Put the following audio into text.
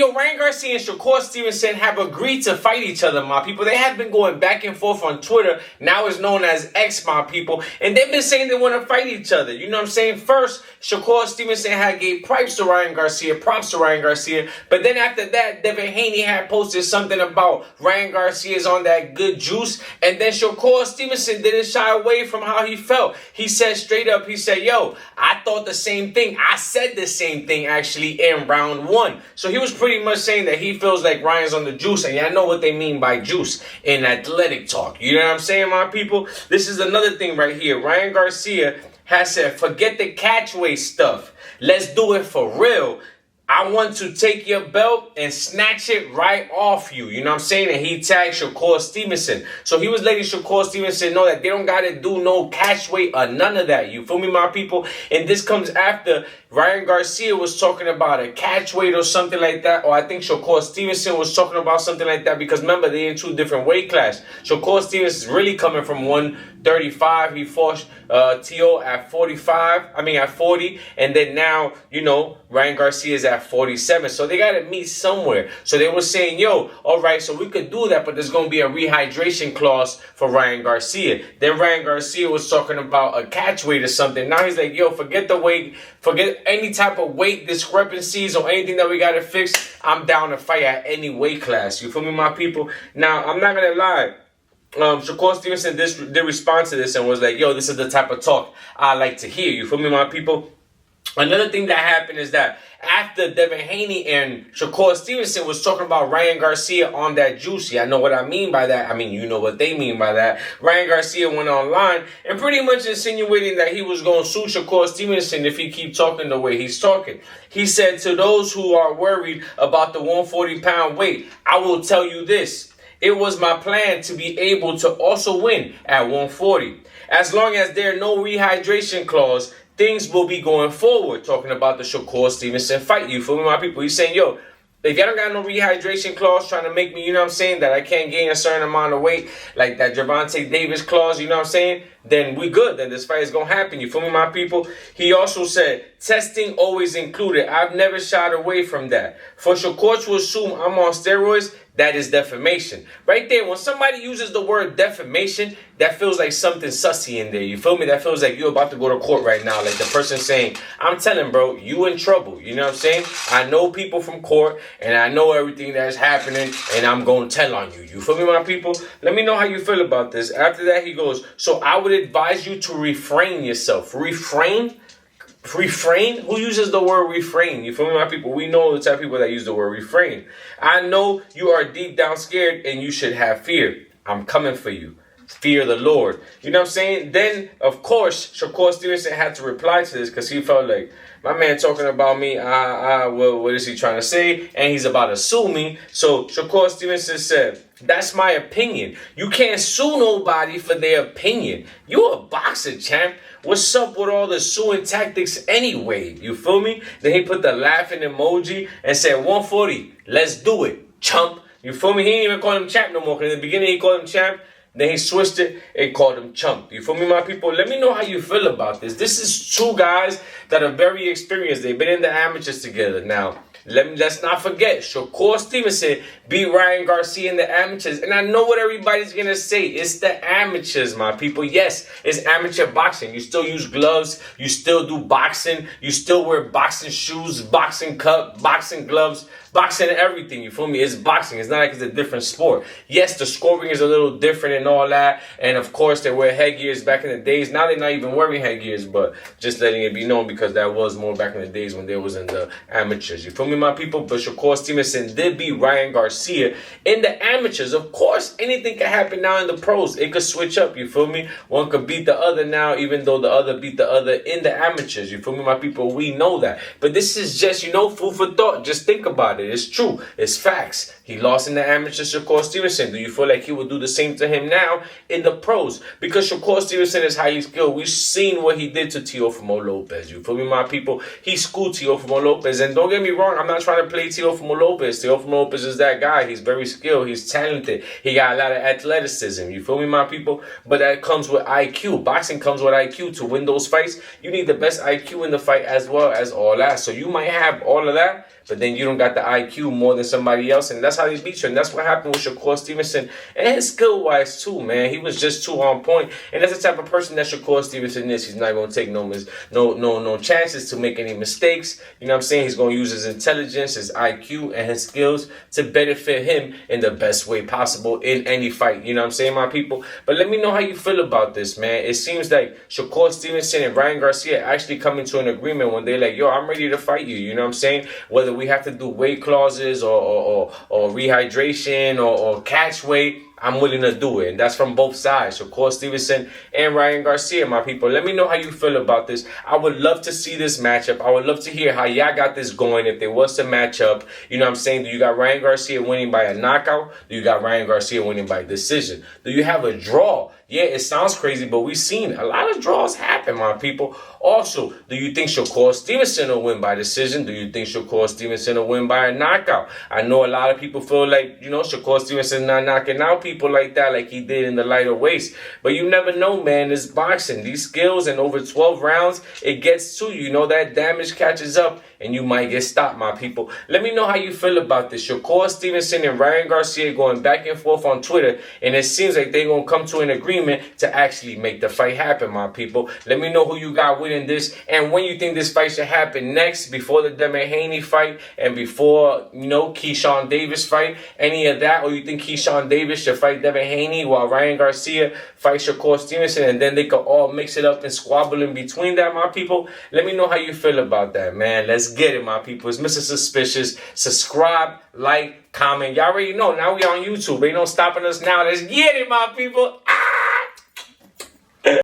yo, Ryan Garcia and Shakur Stevenson have agreed to fight each other, my people. They have been going back and forth on Twitter. Now it's known as X, my people. And they've been saying they want to fight each other. You know what I'm saying? First, Shakur Stevenson had gave props to Ryan Garcia. But then after that, Devin Haney had posted something about Ryan Garcia's on that good juice. And then Shakur Stevenson didn't shy away from how he felt. He said straight up, he said, yo, I thought the same thing. I said the same thing, actually, in round one. So he was pretty much saying that he feels like Ryan's on the juice. And y'all know what they mean by juice in athletic talk. You know what I'm saying, my people? This is another thing right here. Ryan Garcia has said, forget the catchweight stuff. Let's do it for real. I want to take your belt and snatch it right off you. You know what I'm saying? And he tagged Shakur Stevenson. So he was letting Shakur Stevenson know that they don't got to do no catch weight or none of that. You feel me, my people? And this comes after Ryan Garcia was talking about a catch weight or something like that. Or I think Shakur Stevenson was talking about something like that. Because remember, they're in two different weight classes. Shakur Stevenson is really coming from 135. He fought T.O. at 40. And then now, you know, Ryan Garcia is at 47. So they got to meet somewhere. So they were saying, yo, all right, so we could do that, but there's going to be a rehydration clause for Ryan Garcia. Then Ryan Garcia was talking about a catch weight or something. Now he's like, yo, forget the weight, forget any type of weight discrepancies or anything that we got to fix. I'm down to fight at any weight class. You feel me, my people? Now, I'm not going to lie. Shakur Stevenson did respond to this and was like, yo, this is the type of talk I like to hear. You feel me, my people? Another thing that happened is that after Devin Haney and Shakur Stevenson was talking about Ryan Garcia on that juicy, I know what I mean by that. I mean, you know what they mean by that. Ryan Garcia went online and pretty much insinuating that he was going to sue Shakur Stevenson if he keep talking the way he's talking. He said, to those who are worried about the 140-pound weight, I will tell you this. It was my plan to be able to also win at 140. As long as there are no rehydration clause, things will be going forward. Talking about the Shakur Stevenson fight. You feel me, my people? He's saying, yo, if y'all don't got no rehydration clause trying to make me, you know what I'm saying, that I can't gain a certain amount of weight, like that Gervonta Davis clause, you know what I'm saying, then we good. Then this fight is going to happen. You feel me, my people? He also said, testing always included. I've never shied away from that. For Shakur to assume I'm on steroids, that is defamation. Right there, when somebody uses the word defamation, that feels like something sussy in there. You feel me? That feels like you're about to go to court right now. Like the person saying, I'm telling, bro, you in trouble. You know what I'm saying? I know people from court, and I know everything that's happening, and I'm going to tell on you. You feel me, my people? Let me know how you feel about this. After that, he goes, so I would advise you to refrain yourself. Refrain? Who uses the word refrain? You feel me, my people? We know the type of people that use the word refrain. I know you are deep down scared and you should have fear. I'm coming for you. Fear the Lord. You know what I'm saying? Then, of course, Shakur Stevenson had to reply to this because he felt like, my man talking about me, well, what is he trying to say? And he's about to sue me. So Shakur Stevenson said, that's my opinion. You can't sue nobody for their opinion. You a boxer, champ. What's up with all the suing tactics anyway? You feel me? Then he put the laughing emoji and said, 140, let's do it, chump. You feel me? He didn't even call him champ no more. Because in the beginning he called him champ. Then he switched it and called him chump. You feel me, my people? Let me know how you feel about this. This is two guys that are very experienced. They've been in the amateurs together. Now, let's not forget, Shakur Stevenson beat Ryan Garcia in the amateurs. And I know what everybody's going to say. It's the amateurs, my people. Yes, it's amateur boxing. You still use gloves. You still do boxing. You still wear boxing shoes, boxing cup, boxing gloves, boxing everything. You feel me? It's boxing. It's not like it's a different sport. Yes, the scoring is a little different and all that. And of course, they wear headgears back in the days. Now they're not even wearing headgears, but just letting it be known because that was more back in the days when they was in the amateurs. You feel me, my people? But Shakur Stevenson did beat Ryan Garcia in the amateurs. Of course, anything can happen now in the pros. It could switch up. You feel me? One could beat the other now, even though the other beat the other in the amateurs. You feel me, my people? We know that. But this is just, food for thought. Just think about it. It's true. It's facts. He lost in the amateurs, Shakur Stevenson. Do you feel like he would do the same to him now in the pros? Because Shakur Stevenson is highly skilled. We've seen what he did to Teofimo Lopez. You feel me, my people? He schooled Teofimo Lopez. And don't get me wrong, I'm not trying to play Teofimo Lopez. Teofimo Lopez is that guy. He's very skilled. He's talented. He got a lot of athleticism. You feel me, my people? But that comes with IQ. Boxing comes with IQ. To win those fights, you need the best IQ in the fight as well as all that. So you might have all of that, but then you don't got the IQ more than somebody else, and that's how they beat you. And that's what happened with Shakur Stevenson, and his skill-wise too, man. He was just too on point, and that's the type of person that Shakur Stevenson is. He's not gonna take no chances to make any mistakes. You know what I'm saying? He's gonna use his intelligence, his IQ, and his skills to benefit him in the best way possible in any fight. You know what I'm saying, my people? But let me know how you feel about this, man. It seems like Shakur Stevenson and Ryan Garcia actually coming to an agreement when they're like, yo, I'm ready to fight you. You know what I'm saying? Whether we have to do weight clauses or rehydration or catch weight, I'm willing to do it. And that's from both sides. Shakur Stevenson and Ryan Garcia, my people. Let me know how you feel about this. I would love to see this matchup. I would love to hear how y'all got this going. If there was a matchup, you know what I'm saying? Do you got Ryan Garcia winning by a knockout? Do you got Ryan Garcia winning by decision? Do you have a draw? Yeah, it sounds crazy, but we've seen a lot of draws happen, my people. Also, do you think Shakur Stevenson will win by decision? Do you think Shakur Stevenson will win by a knockout? I know a lot of people feel like, you know, Shakur Stevenson not knocking out people like that, like he did in the lighter weights. But you never know, man. It's boxing. These skills in over 12 rounds, it gets to you. You know, that damage catches up and you might get stopped, my people. Let me know how you feel about this. Shakur Stevenson and Ryan Garcia going back and forth on Twitter, and it seems like they're going to come to an agreement to actually make the fight happen, my people. Let me know who you got winning this and when you think this fight should happen next, before the Devin Haney fight and before, you know, Keyshawn Davis fight, any of that, or you think Keyshawn Davis should fight Devin Haney while Ryan Garcia fights Shakur Stevenson, and then they could all mix it up and squabble in between that, my people. Let me know how you feel about that, man. Let's get it, my people. It's Mr. Suspicious. Subscribe, like, comment. Y'all already know. Now we on YouTube. Ain't no stopping us now. Let's get it, my people. Ah!